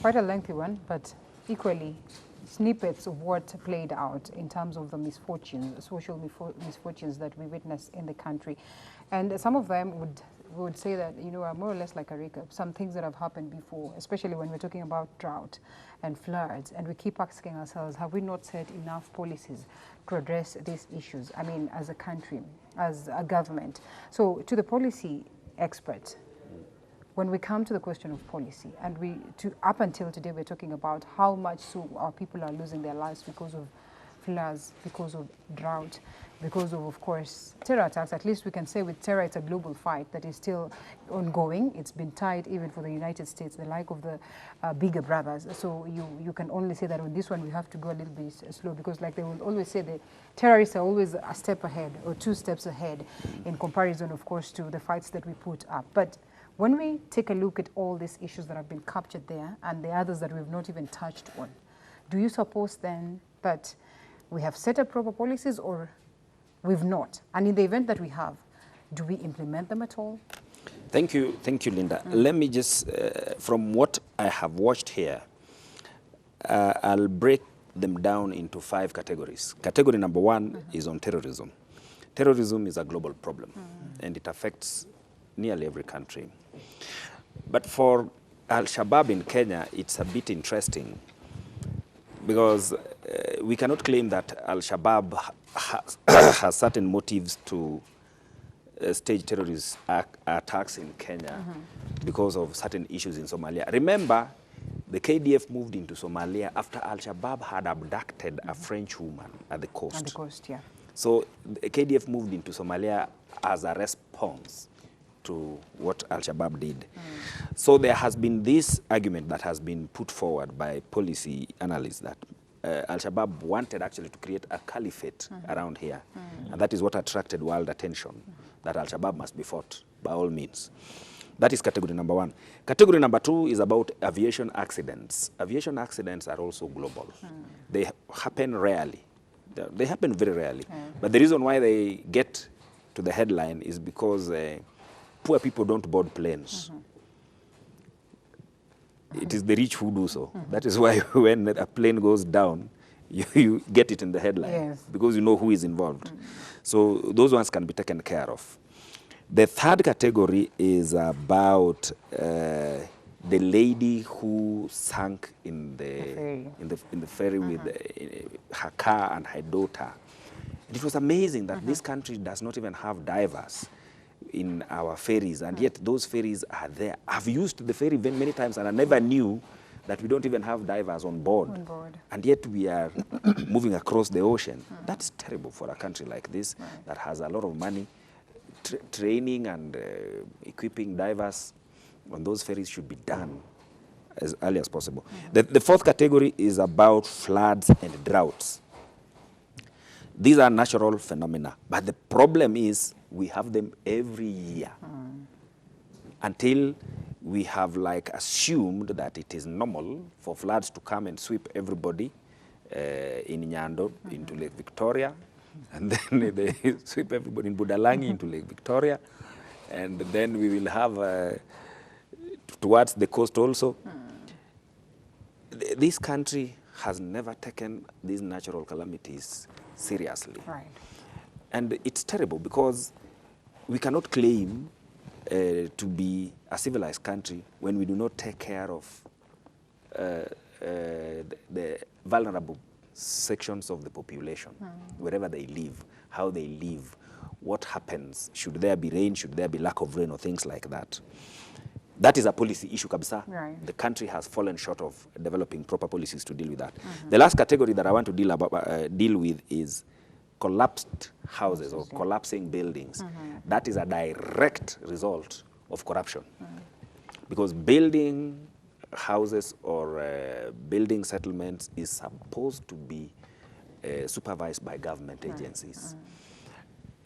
Quite a lengthy one, but equally snippets of what played out in terms of the misfortunes, social misfortunes that we witnessed in the country. And some of them would say that, you know, are more or less like a recap. Some things that have happened before, especially when we're talking about drought and floods, and we keep asking ourselves, have we not set enough policies to address these issues? I mean, as a country, as a government. So to the policy experts, when we come to the question of policy, and up until today, we're talking about how much so our people are losing their lives because of floods, because of drought, because of course, terror attacks. At least we can say with terror, it's a global fight that is still ongoing. It's been tied even for the United States, the like of the bigger brothers. So you can only say that on this one, we have to go a little bit slow, because like they will always say, the terrorists are always a step ahead or 2 steps ahead in comparison, of course, to the fights that we put up. But when we take a look at all these issues that have been captured there and the others that we've not even touched on, do you suppose then that we have set up proper policies or we've not? And in the event that we have, do we implement them at all? Thank you, Linda. Let me just, from what I have watched here, I'll break them down into 5 categories. Category number 1 is on terrorism. Terrorism is a global problem, and it affects nearly every country. But for Al-Shabaab in Kenya, it's a bit interesting because we cannot claim that Al-Shabaab has certain motives to stage terrorist attacks in Kenya because of certain issues in Somalia. Remember, the KDF moved into Somalia after Al-Shabaab had abducted a French woman at the coast. At the coast, yeah. So the KDF moved into Somalia as a response to what Al-Shabaab did. So there has been this argument that has been put forward by policy analysts that Al-Shabaab wanted actually to create a caliphate around here. And that is what attracted world attention, that Al-Shabaab must be fought by all means. That is category number 1. Category number 2 is about aviation accidents. Aviation accidents are also global. They happen rarely. They happen very rarely. But the reason why they get to the headline is because poor people don't board planes. It is the rich who do so. That is why when a plane goes down, you get it in the headline, because you know who is involved. So those ones can be taken care of. The third category is about the lady who sank in the ferry with her car and her daughter. It was amazing that this country does not even have divers in our ferries, and yet those ferries are there. I've used the ferry many times, and I never knew that we don't even have divers on board. And yet we are moving across the ocean. That's terrible for a country like this that has a lot of money. Training and equipping divers on those ferries should be done as early as possible. The fourth category is about floods and droughts. These are natural phenomena, but the problem is we have them every year until we have like assumed that it is normal for floods to come and sweep everybody in Nyando into Lake Victoria, and then they sweep everybody in Budalangi into Lake Victoria, and then we will have towards the coast also. This country has never taken these natural calamities seriously. And it's terrible because we cannot claim to be a civilized country when we do not take care of the vulnerable sections of the population, wherever they live, how they live, what happens, should there be rain, should there be lack of rain, or things like that. That is a policy issue, kabisa. The country has fallen short of developing proper policies to deal with that. The last category that I want to deal with is collapsed houses or collapsing buildings. That is a direct result of corruption. Because building houses or building settlements is supposed to be supervised by government agencies.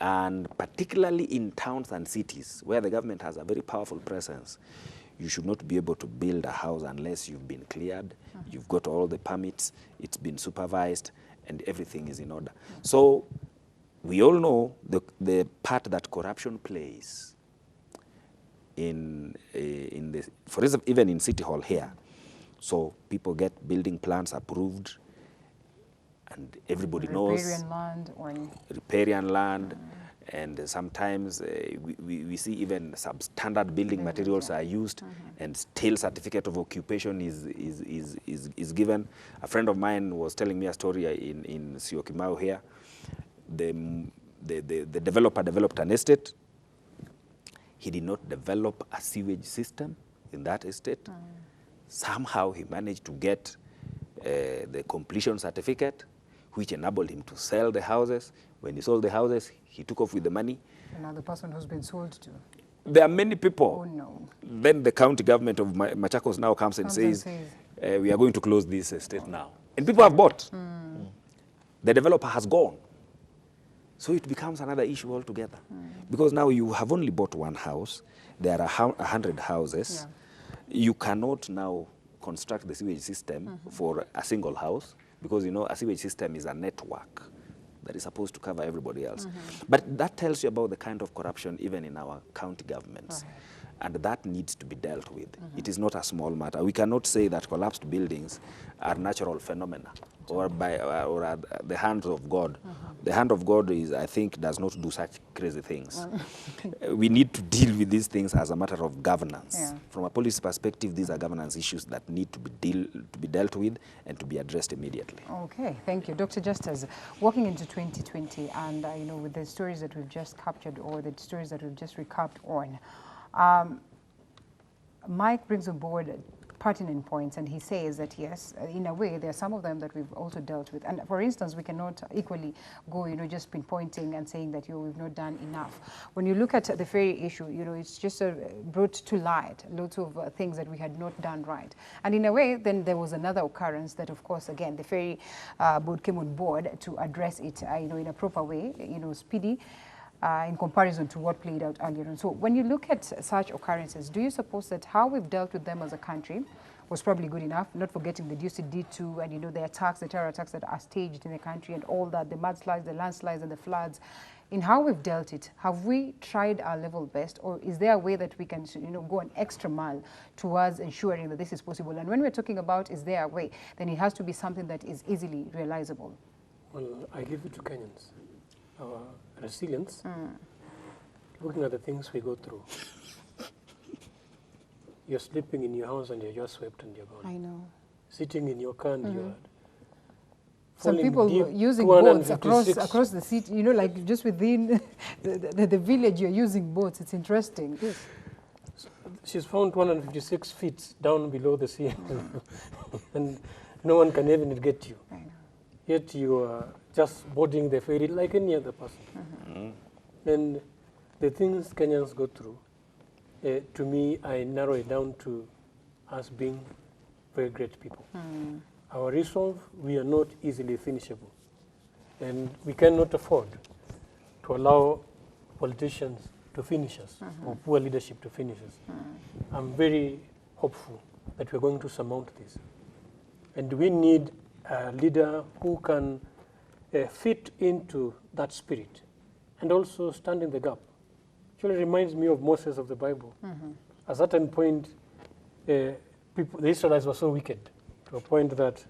And particularly in towns and cities where the government has a very powerful presence, you should not be able to build a house unless you've been cleared, you've got all the permits, it's been supervised, and everything is in order. So we all know the part that corruption plays in the, for example, even in City Hall here. So people get building plans approved, and everybody knows. Riparian land or Riparian land. And sometimes we see even substandard building materials are used, and still certificate of occupation is given. A friend of mine was telling me a story in Syokimau here. The developer developed an estate. He did not develop a sewage system in that estate. Somehow he managed to get the completion certificate, which enabled him to sell the houses. When he sold the houses, he took off with the money. And now the person who's been sold to. There are many people. Oh, no. Then the county government of Machakos now comes and says, we are going to close this estate now. And people have bought. The developer has gone. So it becomes another issue altogether. Because now you have only bought one house. There are 100 houses. Yeah. You cannot now construct the sewage system for a single house, because, you know, a sewage system is a network that is supposed to cover everybody else. But that tells you about the kind of corruption even in our county governments. And that needs to be dealt with. It is not a small matter. We cannot say that collapsed buildings are natural phenomena or at the hands of God. The hand of God is, I think, does not do such crazy things. We need to deal with these things as a matter of governance. Yeah. From a policy perspective, these are governance issues that need to be dealt with and to be addressed immediately. Okay, thank you. Dr. Justus, walking into 2020 and, you know, with the stories that we've just captured or the stories that we've just recapped on, Mike brings on board pertinent points, and he says that yes, in a way, there are some of them that we've also dealt with. And for instance, we cannot equally go, you know, just pinpointing and saying that, you know, we've not done enough. When you look at the ferry issue, you know, it's just brought to light lots of things that we had not done right. And in a way, then there was another occurrence that, of course, again, the ferry board came on board to address it, you know, in a proper way, you know, speedy. In comparison to what played out earlier on. So when you look at such occurrences, do you suppose that how we've dealt with them as a country was probably good enough, not forgetting the D2 and, you know, the attacks, the terror attacks that are staged in the country and all that, the mudslides, the landslides and the floods. In how we've dealt it, have we tried our level best, or is there a way that we can, you know, go an extra mile towards ensuring that this is possible? And when we're talking about is there a way, then it has to be something that is easily realizable. Well, I give it to Kenyans. Our resilience, looking at the things we go through. You're sleeping in your house and you're just swept and you're gone. I know. Sitting in your car and you're some people using boats across the city, you know, like just within the village you're using boats. It's interesting. Yes. So she's found 156 feet down below the sea and no one can even get you. I know. Yet you are just boarding the ferry like any other person. And the things Kenyans go through, to me, I narrow it down to us being very great people. Our resolve, we are not easily finishable. And we cannot afford to allow politicians to finish us or poor leadership to finish us. I'm very hopeful that we're going to surmount this. And we need a leader who can fit into that spirit and also stand in the gap. Actually reminds me of Moses of the Bible. At a certain point, the Israelites were so wicked to a point that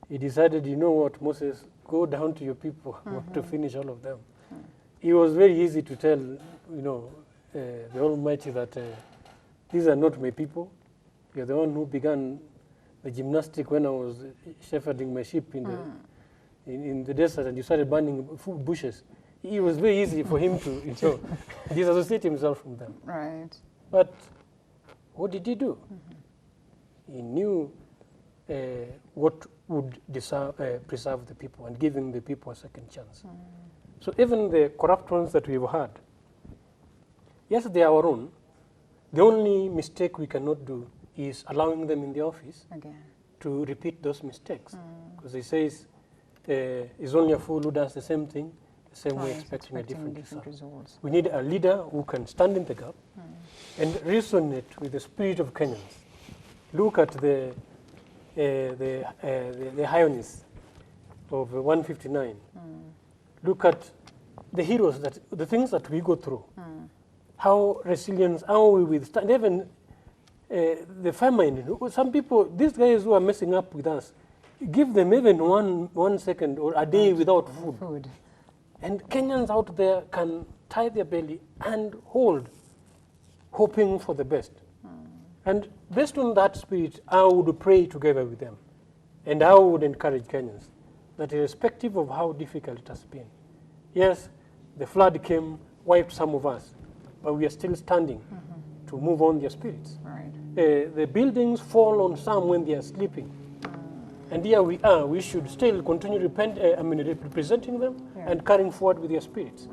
he decided, you know what, Moses, go down to your people, I want to finish all of them. It was very easy to tell, you know, the Almighty that these are not my people. You're the one who began the gymnastic when I was shepherding my sheep in the desert, and you started burning bushes. It was very easy for him to, you know, disassociate himself from them. Right. But what did he do? He knew what would preserve the people and giving the people a second chance. So even the corrupt ones that we've had, yes, they are our own. The only mistake we cannot do is allowing them in the office to repeat those mistakes. Because he says, it's only a fool who does the same thing, the same way expecting a different result. We need a leader who can stand in the gap and resonate with the spirit of Kenyans. Look at the Hionis of 159. Look at the heroes, the things that we go through. How resilient, how we withstand. Even the famine. You know, some people, these guys who are messing up with us, give them even 1 second or a day without food. And Kenyans out there can tie their belly and hold, hoping for the best. And based on that spirit, I would pray together with them. And I would encourage Kenyans that irrespective of how difficult it has been, yes, the flood came, wiped some of us, but we are still standing to move on their spirits. Right. The buildings fall on some when they are sleeping. And here we are, we should still continue representing them and carrying forward with their spirits.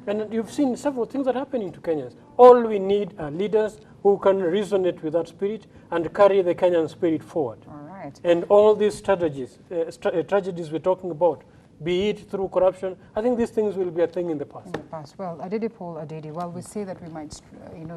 And you've seen several things that are happening to Kenyans. All we need are leaders who can resonate with that spirit and carry the Kenyan spirit forward. All right. And all these tragedies we're talking about, be it through corruption, I think these things will be a thing in the past. In the past. Well, Adede Paul Adede, well, we say that we might,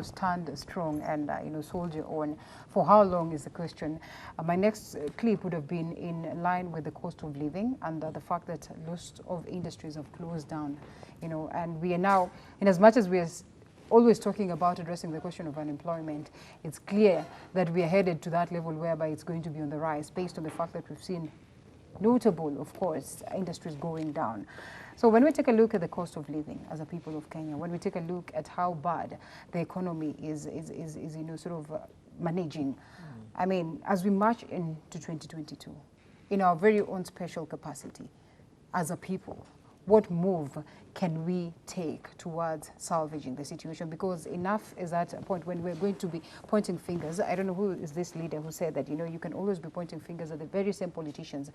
stand strong and, soldier on. For how long is the question? My next clip would have been in line with the cost of living and the fact that most of industries have closed down, and we are now, in as much as we are always talking about addressing the question of unemployment, it's clear that we are headed to that level whereby it's going to be on the rise based on the fact that we've seen notable, of course, industries going down. So when we take a look at the cost of living as a people of Kenya, when we take a look at how bad the economy is managing, I mean, as we march into 2022, in our very own special capacity as a people, what move can we take towards salvaging the situation? Because enough is at a point when we're going to be pointing fingers. I don't know who is this leader who said that, you can always be pointing fingers at the very same politicians,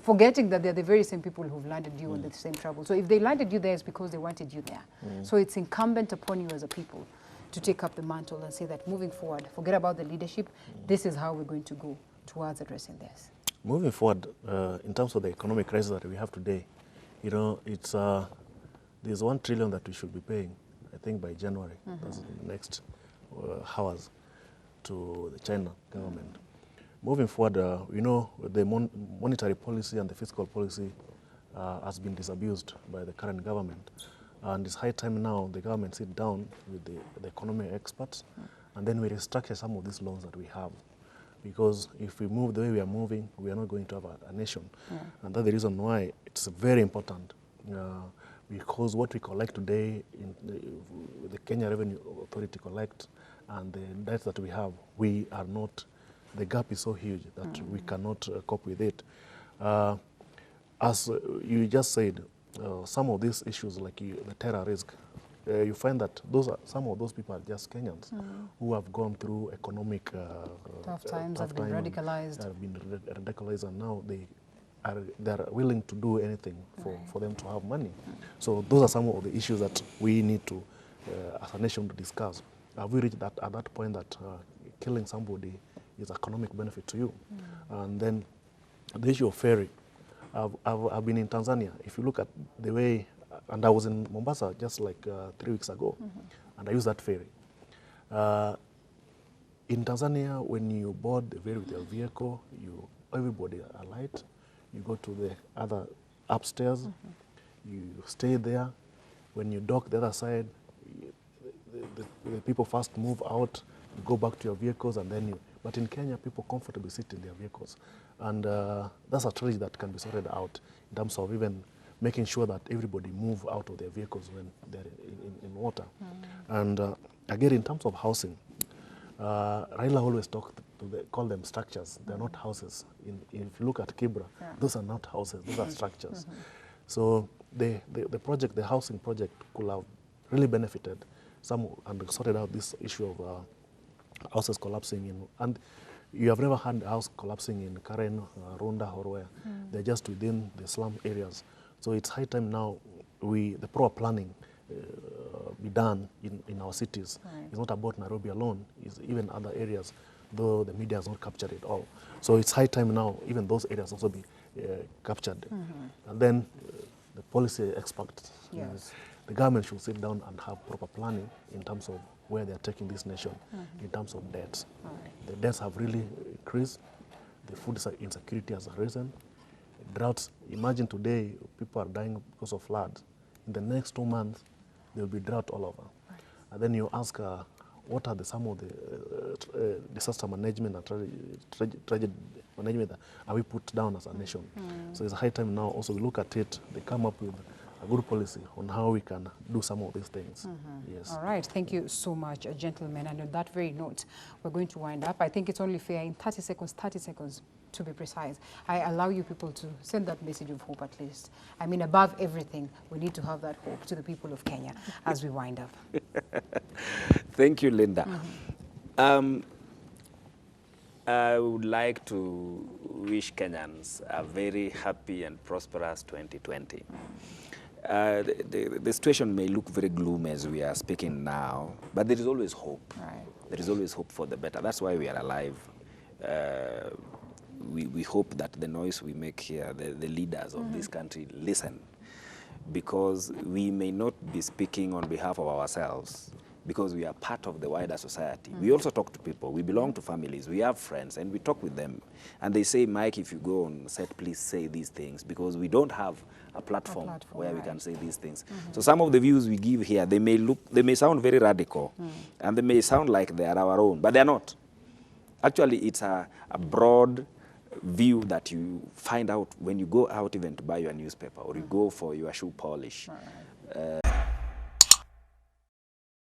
forgetting that they're the very same people who've landed you in the same trouble. So if they landed you there, it's because they wanted you there. So it's incumbent upon you as a people to take up the mantle and say that moving forward, forget about the leadership, this is how we're going to go towards addressing this. Moving forward, in terms of the economic crisis that we have today, it's there's 1 trillion that we should be paying, I think by January, that's the next hours, to the China government. Moving forward, the monetary policy and the fiscal policy has been disabused by the current government. And it's high time now the government sit down with the economic experts and then we restructure some of these loans that we have. Because if we move the way we are moving, we are not going to have a nation. And that's the reason why it's very important. Because what we collect today, the Kenya Revenue Authority collect, and the debts that we have, we are not, the gap is so huge that we cannot cope with it. As you just said, some of these issues like the terror risk, you find that some of those people are just Kenyans who have gone through economic tough times, have been radicalized. Have been radicalized, and now they are willing to do anything for them to have money. So those are some of the issues that we need to, as a nation, to discuss. Have we reached at that point that killing somebody is economic benefit to you? And then the issue of ferry. I've been in Tanzania. If you look at the way, and I was in Mombasa just like 3 weeks ago, and I used that ferry. In Tanzania, when you board the ferry with your vehicle, everybody alight. You go to the other upstairs, you stay there. When you dock the other side, the people first move out, you go back to your vehicles, and then but in Kenya, people comfortably sit in their vehicles. And that's a strategy that can be sorted out in terms of even making sure that everybody move out of their vehicles when they're in water. And again, in terms of housing, Raila always call them structures. They're not houses. If you look at Kibra, those are not houses, those are structures. So the housing project could have really benefited some and sorted out this issue of houses collapsing. And you have never had a house collapsing in Karen, Runda, or where. They're just within the slum areas. So it's high time now the proper planning be done in our cities. It's not about Nairobi alone, it's even other areas, though the media has not captured it all. So it's high time now even those areas also be captured. And then the policy experts, the government should sit down and have proper planning in terms of where they are taking this nation in terms of debts. The debts have really increased. The food insecurity has risen. Droughts, imagine today people are dying because of floods. In the next 2 months, there will be drought all over. And then you ask, what are some of the disaster management and tragedy management are we put down as a nation. So it's a high time now also we look at it, they come up with a good policy on how we can do some of these things. Yes. All right, thank you so much, gentlemen. And on that very note, we're going to wind up. I think it's only fair in 30 seconds to be precise. I allow you people to send that message of hope at least. I mean, above everything, we need to have that hope to the people of Kenya as we wind up. Thank you, Linda. I would like to wish Kenyans a very happy and prosperous 2020. The situation may look very gloomy as we are speaking now, but there is always hope. Right. There is always hope for the better. That's why we are alive. We hope that the noise we make here, the leaders of this country listen, because we may not be speaking on behalf of ourselves, because we are part of the wider society. We also talk to people. We belong to families. We have friends, and we talk with them. And they say, Mike, if you go on set, please say these things, because we don't have a platform where we can say these things. So some of the views we give here, they may sound very radical, and they may sound like they are our own, but they're not. Actually, it's a broad view that you find out when you go out even to buy your newspaper, or you go for your shoe polish.